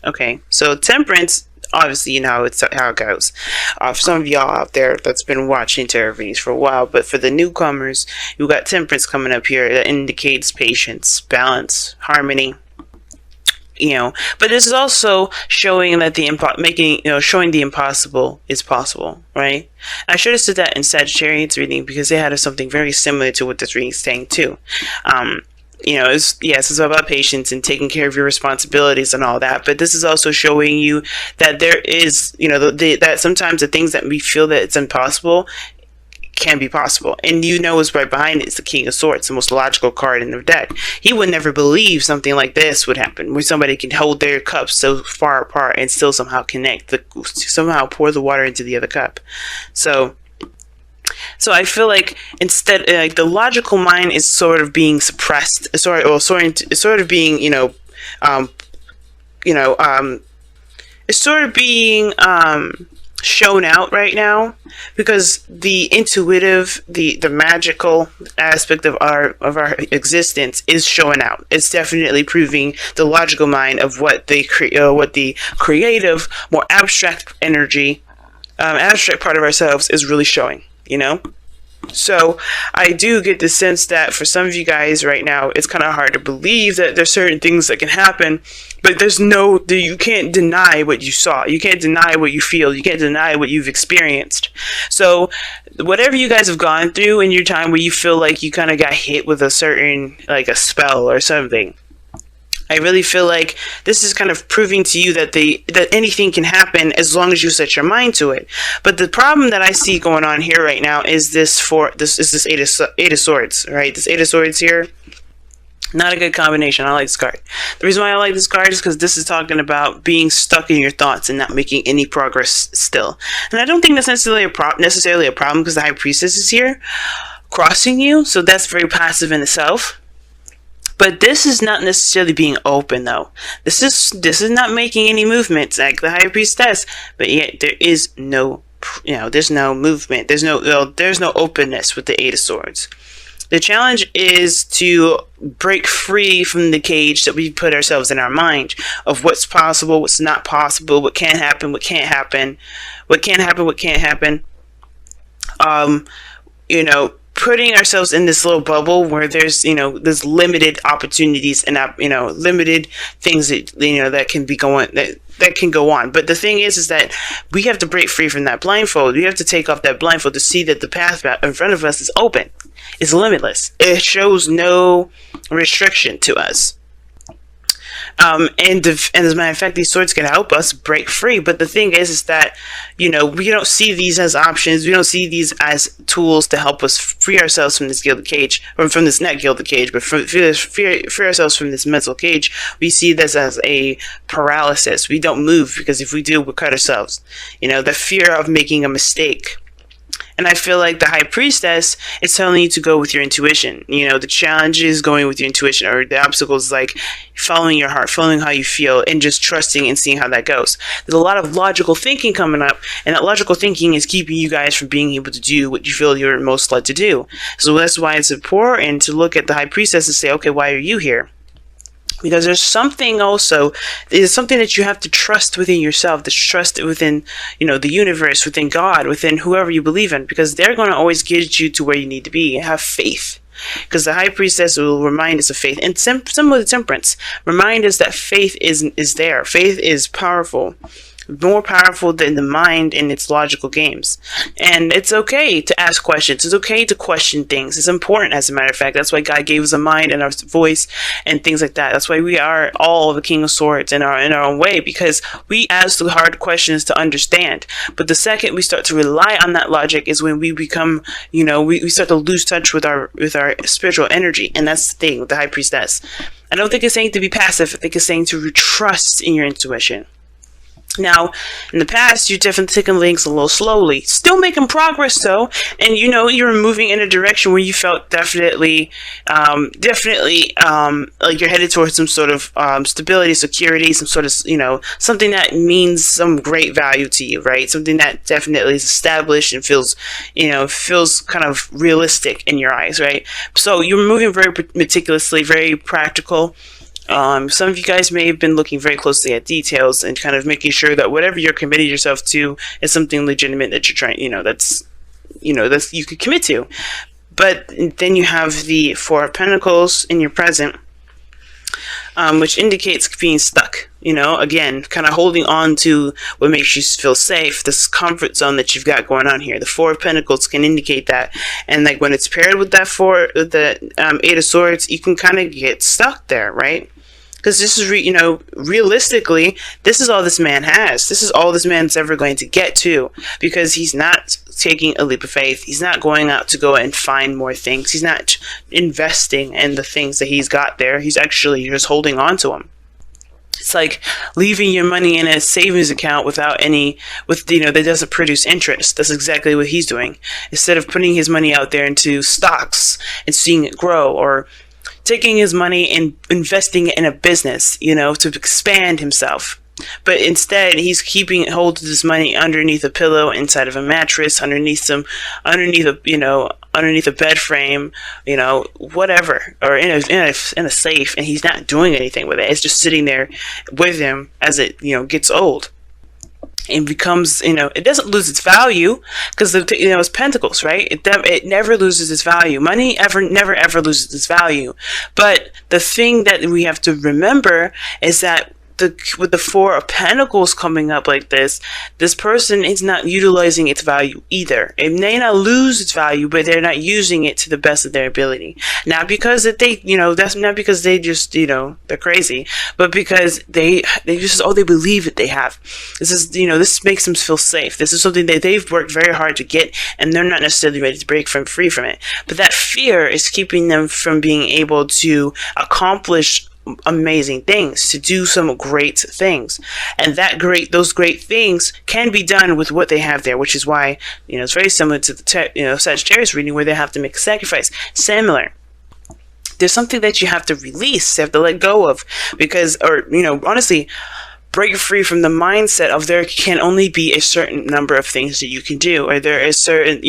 Okay, so temperance, obviously, you know how it goes. For some of y'all out there that's been watching tarot readings for a while, but for the newcomers, you got temperance coming up here that indicates patience, balance, harmony. But this is also showing that showing the impossible is possible, right? I should have said that in Sagittarius reading because they had something very similar to what this reading is saying too. It's about patience and taking care of your responsibilities and all that. But this is also showing you that there is, that sometimes the things that we feel that it's impossible can be possible. And what's right behind it is the King of Swords, the most logical card in the deck. He would never believe something like this would happen, where somebody can hold their cups so far apart and still somehow somehow pour the water into the other cup. So I feel like instead, like the logical mind is sort of being suppressed, sort of being, it's sort of being shown out right now, because the intuitive, the magical aspect of our existence is showing out. It's definitely proving the logical mind of what the creative, more abstract energy, abstract part of ourselves is really showing. So I do get the sense that for some of you guys right now, it's kind of hard to believe that there's certain things that can happen, but you can't deny what you saw. You can't deny what you feel. You can't deny what you've experienced. So whatever you guys have gone through in your time where you feel like you kind of got hit with a certain, like a spell or something, I really feel like this is kind of proving to you that anything can happen as long as you set your mind to it. But the problem that I see going on here right now is this Eight of Swords, right? This Eight of Swords here, not a good combination. I like this card. The reason why I like this card is because this is talking about being stuck in your thoughts and not making any progress still. And I don't think that's necessarily a problem because the High Priestess is here crossing you, so that's very passive in itself. But this is not necessarily being open, though. This is not making any movements like the High Priestess, but yet there is no, there's no movement. There's no openness with the Eight of Swords. The challenge is to break free from the cage that we put ourselves in our mind of what's possible, what's not possible, what can happen, what can't happen, what can happen, what can't happen. Putting ourselves in this little bubble where there's limited opportunities and limited things that can go on. But the thing is that we have to break free from that blindfold. We have to take off that blindfold to see that the path in front of us is open. It's limitless. It shows no restriction to us. And as a matter of fact, these swords can help us break free. But the thing is that, we don't see these as options. We don't see these as tools to help us free ourselves from this gilded cage, or from this, not gilded cage, but free ourselves from this mental cage. We see this as a paralysis. We don't move because if we do, we'll cut ourselves. The fear of making a mistake. And I feel like the High Priestess is telling you to go with your intuition. The challenge is going with your intuition, or the obstacle is like following your heart, following how you feel, and just trusting and seeing how that goes. There's a lot of logical thinking coming up, and that logical thinking is keeping you guys from being able to do what you feel you're most led to do. So that's why it's important to look at the High Priestess and say, okay, why are you here? Because there's something that you have to trust within yourself, to trust within, the universe, within God, within whoever you believe in, because they're going to always get you to where you need to be. Have faith. Because the High Priestess will remind us of faith. And similar to Temperance, remind us that faith is there. Faith is powerful. More powerful than the mind in its logical games. And it's okay to ask questions. It's okay to question things. It's important, as a matter of fact. That's why God gave us a mind and our voice and things like that. That's why we are all the King of Swords in our own way, because we ask the hard questions to understand. But the second we start to rely on that logic is when we become, we start to lose touch with our spiritual energy. And that's the thing with the High Priestess. I don't think it's saying to be passive. I think it's saying to trust in your intuition. Now, in the past, you've definitely taken things a little slowly. Still making progress, though. And, you're moving in a direction where you felt definitely, like you're headed towards some sort of stability, security, some sort of, something that means some great value to you, right? Something that definitely is established and feels kind of realistic in your eyes, right? So you're moving very meticulously, very practical. Some of you guys may have been looking very closely at details and kind of making sure that whatever you're committing yourself to is something legitimate that you're trying, that's you could commit to. But then you have the Four of Pentacles in your present, which indicates being stuck. Again, kind of holding on to what makes you feel safe, this comfort zone that you've got going on here. The Four of Pentacles can indicate that, and like when it's paired with the Eight of Swords, you can kind of get stuck there, right? Because this is, realistically, this is all this man has. This is all this man's ever going to get to, because he's not taking a leap of faith. He's not going out to go and find more things. He's not investing in the things that he's got there. He's actually just holding on to them. It's like leaving your money in a savings account that doesn't produce interest. That's exactly what he's doing. Instead of putting his money out there into stocks and seeing it grow, or taking his money and investing it in a business, to expand himself. But instead, he's keeping hold of this money underneath a pillow, inside of a mattress, underneath a bed frame, whatever, or in a safe, and he's not doing anything with it. It's just sitting there with him as it gets old. It becomes, it doesn't lose its value, because it's pentacles, right? It never loses its value. Money never ever loses its value. But the thing that we have to remember is that with the Four of Pentacles coming up like this person is not utilizing its value either. It may not lose its value, but they're not using it to the best of their ability. Not because that's not because they just, they're crazy, but because they believe that they have. This makes them feel safe. This is something that they've worked very hard to get, and they're not necessarily ready to break free from it. But that fear is keeping them from being able to accomplish amazing things, to do some great things, and those great things can be done with what they have there, which is why it's very similar to the Sagittarius reading, where they have to make a sacrifice. Similar, there's something that you have to release, you have to let go of, honestly, break free from the mindset of there can only be a certain number of things that you can do, or there is certain,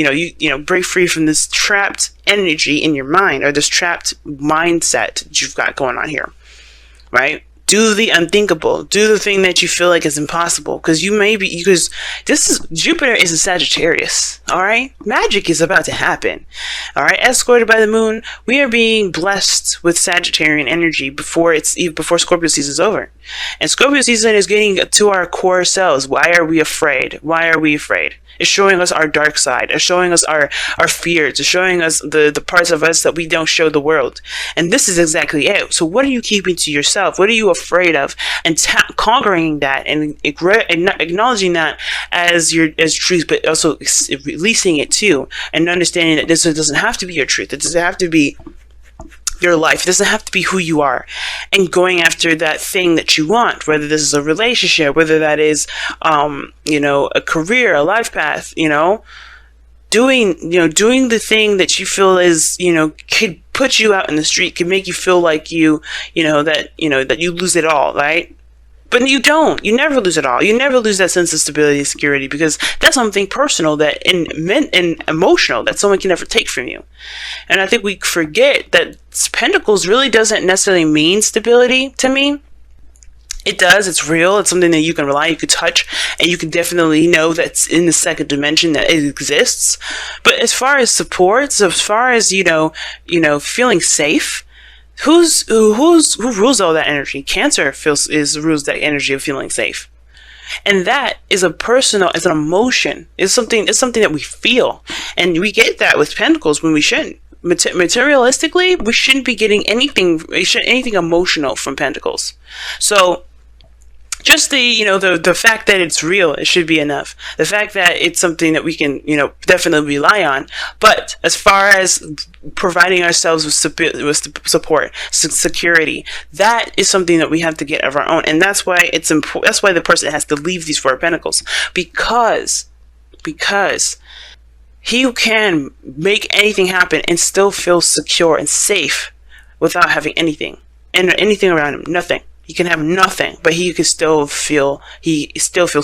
break free from this trapped energy in your mind, or this trapped mindset that you've got going on here. Right? Do the unthinkable. Do the thing that you feel like is impossible. Because Jupiter is a Sagittarius. All right? Magic is about to happen. All right? Escorted by the moon, we are being blessed with Sagittarian energy before Scorpio season is over. And Scorpio season is getting to our core selves. Why are we afraid? Why are we afraid? It's showing us our dark side. It's showing us our fears. It's showing us the parts of us that we don't show the world. And this is exactly it. So what are you keeping to yourself? What are you afraid of? And conquering that and acknowledging that as truth, but also releasing it too. And understanding that this doesn't have to be your truth. It doesn't have to be your life. It doesn't have to be who you are, and going after that thing that you want, whether this is a relationship, whether that is a career, a life path, doing the thing that you feel is could put you out in the street, could make you feel like that you lose it all, right? But you don't. You never lose it all. You never lose that sense of stability and security, because that's something personal and emotional that someone can never take from you. And I think we forget that Pentacles really doesn't necessarily mean stability to me. It does. It's real. It's something that you can rely on, you can touch, and you can definitely know that's in the second dimension, that it exists. But as far as support, as far as feeling safe, who rules all that energy? Cancer rules that energy of feeling safe. And that is it's an emotion. It's something that we feel. And we get that with Pentacles when we shouldn't. Materialistically, we shouldn't be getting anything emotional from Pentacles. So just the fact that it's real, it should be enough. The fact that it's something that we can, definitely rely on. But as far as providing ourselves with support, security, that is something that we have to get of our own. And that's why it's important. That's why the person has to leave these Four of Pentacles, because he can make anything happen and still feel secure and safe without having anything around him. Nothing. He can have nothing, but he still feels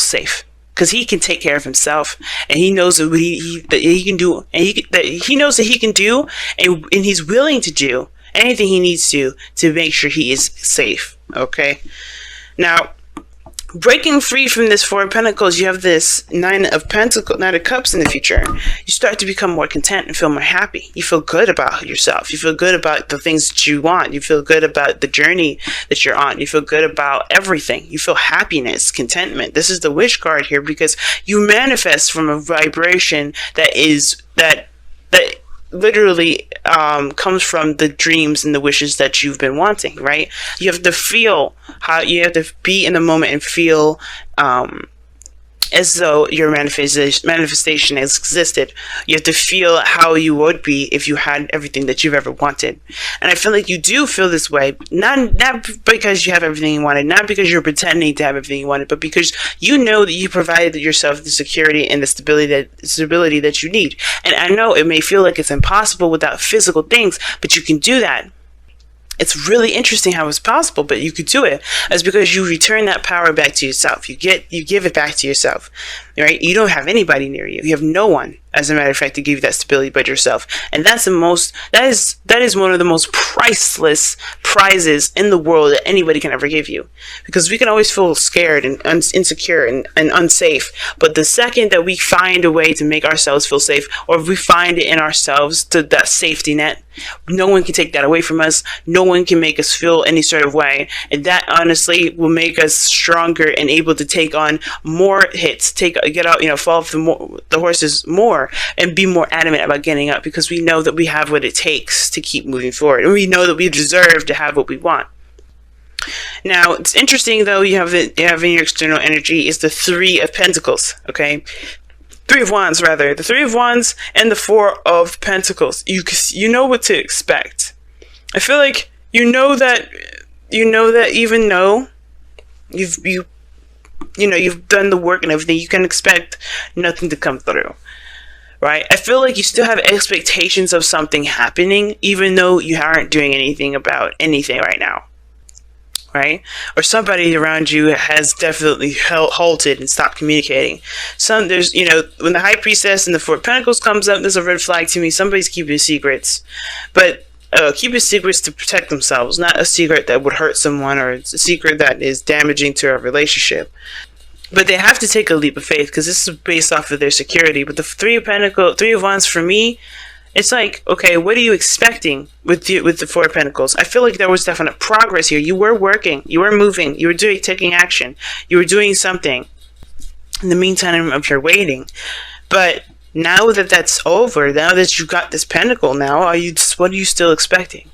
safe, because he can take care of himself, and he knows that he can do, and he knows that he can do, and he's willing to do, anything he needs to make sure he is safe. Okay. Now, breaking free from this Four of Pentacles, you have this Nine of Cups in the future. You start to become more content and feel more happy. You feel good about yourself. You feel good about the things that you want. You feel good about the journey that you're on. You feel good about everything. You feel happiness, contentment. This is the Wish card here, because you manifest from a vibration that literally comes from the dreams and the wishes that you've been wanting, right? You have to feel how, you have to be in the moment and feel as though your manifestation has existed. You have to feel how you would be if you had everything that you've ever wanted. And I feel like you do feel this way, not because you have everything you wanted, not because you're pretending to have everything you wanted, but because you know that you provided yourself the security and the stability that you need. And I know it may feel like it's impossible without physical things, but you can do that. It's really interesting how it's possible, but you could do it. It's because you return that power back to yourself. You give it back to yourself, right? You don't have anybody near you. You have no one, as a matter of fact, to give you that stability but yourself. And that is one of the most priceless prizes in the world that anybody can ever give you. Because we can always feel scared and insecure and unsafe. But the second that we find a way to make ourselves feel safe, or if we find it in ourselves, to that safety net, no one can take that away from us. No one can make us feel any sort of way. And that honestly will make us stronger and able to take on more hits, fall off the horses more, and be more adamant about getting up, because we know that we have what it takes to keep moving forward. And we know that we deserve to have what we want. Now, it's interesting though, you have in your external energy is the Three of Pentacles, okay? Three of Wands, rather. The Three of Wands and the Four of Pentacles. You know what to expect. I feel like you know that even though you've done the work and everything, you can expect nothing to come through. Right? I feel like you still have expectations of something happening, even though you aren't doing anything about anything right now. Right? Or somebody around you has definitely halted and stopped communicating. When the High Priestess and the Four of Pentacles comes up, there's a red flag to me. Somebody's keeping secrets. But keeping secrets to protect themselves, not a secret that would hurt someone, or it's a secret that is damaging to a relationship. But they have to take a leap of faith, because this is based off of their security. But the Three of Wands, for me, it's like, okay, what are you expecting with the Four of Pentacles? I feel like there was definite progress here. You were working, you were moving, you were taking action, you were doing something in the meantime of your waiting. But now that that's over, now that you got this pentacle, what are you still expecting?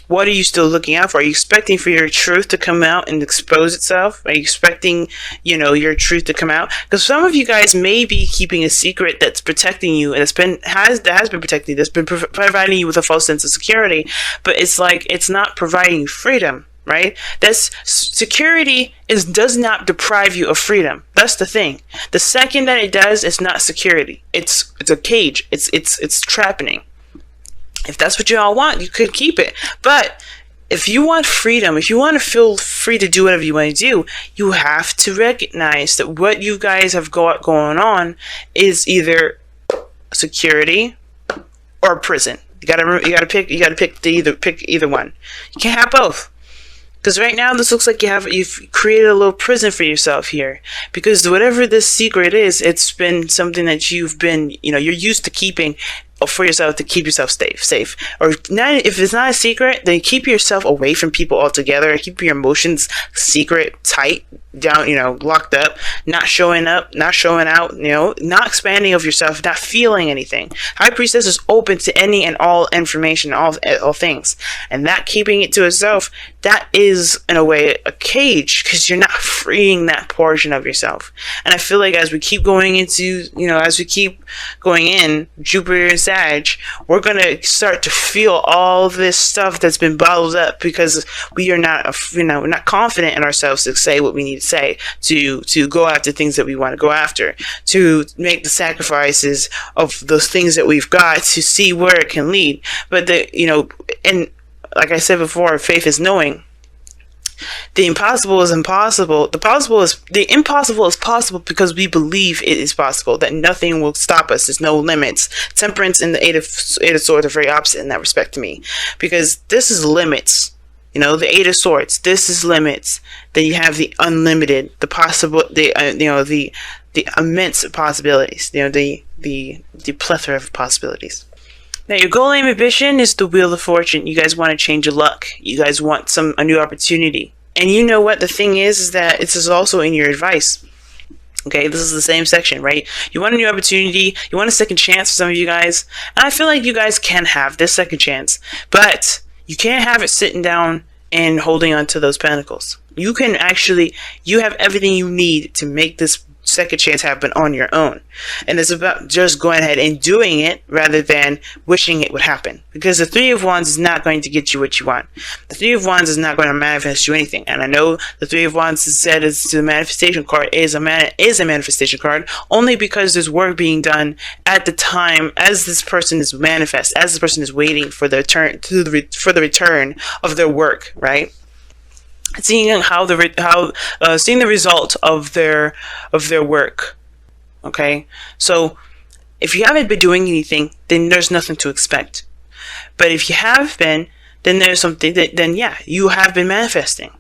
What are you still looking out for? Are you expecting for your truth to come out and expose itself? Are you expecting, your truth to come out? Because some of you guys may be keeping a secret that's protecting you, and that has been protecting you, that's been providing you with a false sense of security. But it's like, it's not providing you freedom, right? That's security does not deprive you of freedom. That's the thing. The second that it does, it's not security. It's a cage. It's trapping. If that's what you all want, you could keep it. But if you want freedom, if you want to feel free to do whatever you want to do, you have to recognize that what you guys have got going on is either security or prison. You gotta pick either one. You can't have both. Because right now, this looks like you've created a little prison for yourself here. Because whatever this secret is, it's been something that you've been, you're used to keeping for yourself, to keep yourself safe. Or not, if it's not a secret, then keep yourself away from people altogether. Keep your emotions secret, tight, down, locked up, not showing up, not showing out, not expanding of yourself, not feeling anything. High Priestess is open to any and all information, all things. And that keeping it to itself, that is, in a way, a cage, because you're not freeing that portion of yourself. And I feel like as we keep going in, Jupiter and Sag, we're going to start to feel all this stuff that's been bottled up, because we are not, we're not confident in ourselves to say what we need to say, to go after things that we want to go after, to make the sacrifices of those things that we've got, to see where it can lead. But and like I said before, faith is knowing. The impossible is impossible. The impossible is possible because we believe it is possible, that nothing will stop us. There's no limits. Temperance and the Eight of Swords are very opposite in that respect to me, because this is limits. You know, the Eight of Swords, this is limits. Then you have the unlimited, the possible, the immense possibilities. You know, the plethora of possibilities. Now, your goal, aim, ambition is the Wheel of Fortune. You guys want to change your luck. You guys want a new opportunity. And you know what? The thing is that this is also in your advice. Okay, this is the same section, right? You want a new opportunity. You want a second chance for some of you guys. And I feel like you guys can have this second chance. But you can't have it sitting down and holding on to those pentacles. You have everything you need to make this second chance happen on your own. And it's about just going ahead and doing it rather than wishing it would happen. Because the Three of Wands is not going to get you what you want. The Three of Wands is not going to manifest you anything. And I know the Three of Wands is said as the manifestation card is a manifestation card only because there's work being done at the time as this person is as this person is waiting for the return of their work, right? Seeing seeing the result of their work. Okay, so if you haven't been doing anything, then there's nothing to expect. But if you have been, then there's something then yeah, you have been manifesting.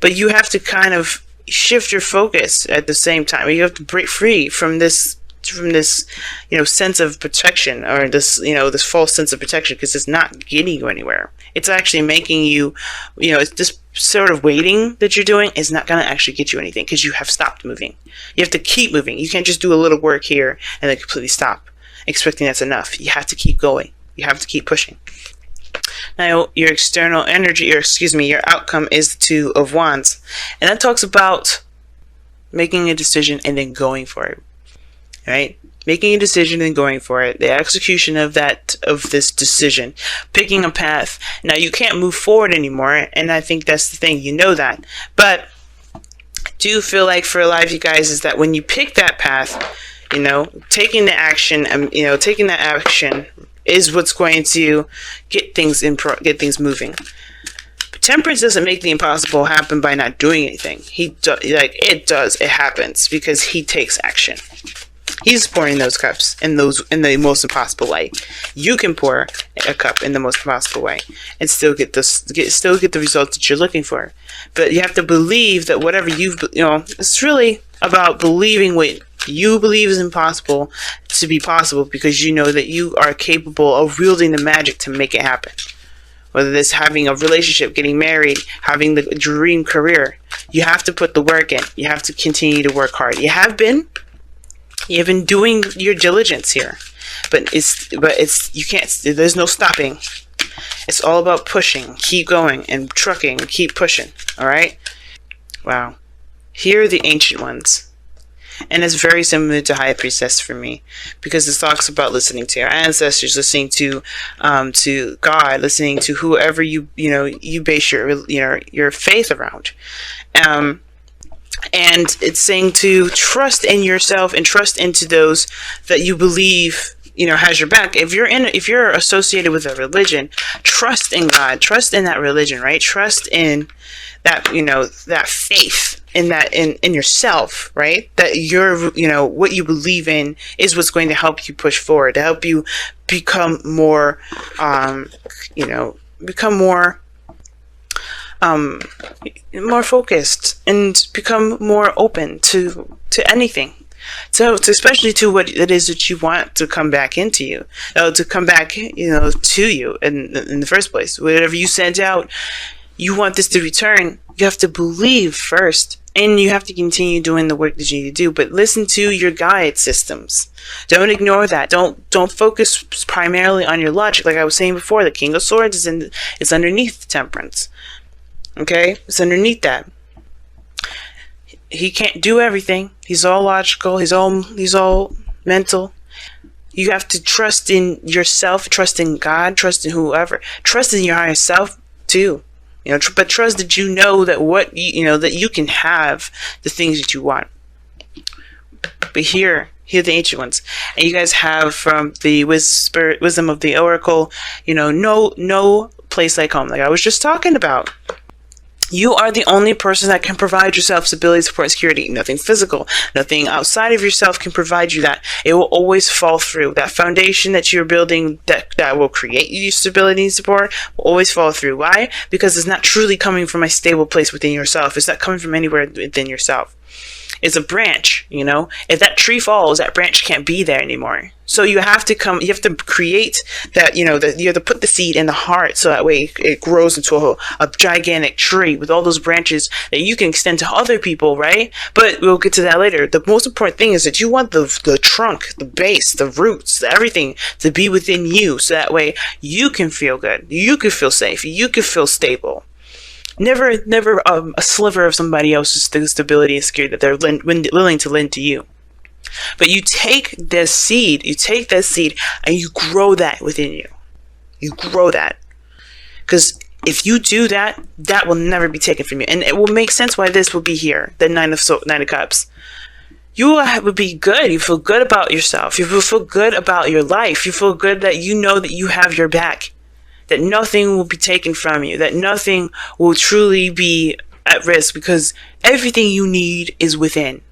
But you have to kind of shift your focus at the same time. You have to break free from this sense of protection, or this false sense of protection, because it's not getting you anywhere. It's actually making you, it's this sort of waiting that you're doing is not going to actually get you anything, because you have stopped moving. You have to keep moving. You can't just do a little work here and then completely stop, expecting that's enough. You have to keep going. You have to keep pushing. Now, your external energy, your outcome is the Two of Wands, and that talks about making a decision and then going for it. Right? Making a decision and going for it. The execution of this decision. Picking a path. Now, you can't move forward anymore, and I think that's the thing. You know that. But I do feel like for a lot of you guys is that when you pick that path, taking the action, taking that action is what's going to get things moving. But Temperance doesn't make the impossible happen by not doing anything. It happens because he takes action. He's pouring those cups in the most impossible way. You can pour a cup in the most impossible way and still get the results that you're looking for. But you have to believe that whatever it's really about believing what you believe is impossible to be possible, because you know that you are capable of wielding the magic to make it happen. Whether it's having a relationship, getting married, having the dream career, you have to put the work in. You have to continue to work hard. You've been doing your diligence here, but you can't. There's no stopping. It's all about pushing, keep going, and trucking, keep pushing. All right. Wow. Here are the Ancient Ones, and it's very similar to High Priestess for me, because it talks about listening to your ancestors, listening to God, listening to whoever you base your faith around. And it's saying to trust in yourself and trust into those that you believe, has your back. If you're associated with a religion, trust in God, trust in that religion, right? Trust in that, that faith in yourself, right? That what you believe in is what's going to help you push forward, to help you become more, more focused and become more open to anything. So especially to what it is that you want to come back into you, to come back, to you in the first place. Whatever you sent out, you want this to return. You have to believe first, and you have to continue doing the work that you need to do. But listen to your guide systems. Don't ignore that. Don't focus primarily on your logic. Like I was saying before, the King of Swords is underneath the Temperance. Okay, it's underneath that. He can't do everything. He's all logical. He's all mental. You have to trust in yourself, trust in God, trust in whoever, trust in your higher self too. But trust that that you can have the things that you want. But here are the Ancient Ones, and you guys have from the wisdom of the Oracle. No place like home, like I was just talking about. You are the only person that can provide yourself stability, support, and security. Nothing physical, nothing outside of yourself can provide you that. It will always fall through. That foundation that you're building that will create you stability and support will always fall through. Why? Because it's not truly coming from a stable place within yourself. It's not coming from anywhere within yourself. It's a branch, you know. If that tree falls, that branch can't be there anymore. So you have to create that, you know, that you have to put the seed in the heart so that way it grows into a gigantic tree with all those branches that you can extend to other people, right? But we'll get to that later. The most important thing is that you want the trunk, the base, the roots, everything to be within you so that way you can feel good, you can feel safe, you can feel stable. Never a sliver of somebody else's stability and security that they're willing to lend to you. But you take this seed, and you grow that within you. You grow that. Because if you do that, that will never be taken from you. And it will make sense why this will be here, the Nine of Cups. You will be good. You feel good about yourself. You will feel good about your life. You feel good that you know that you have your back. That nothing will be taken from you, that nothing will truly be at risk because everything you need is within.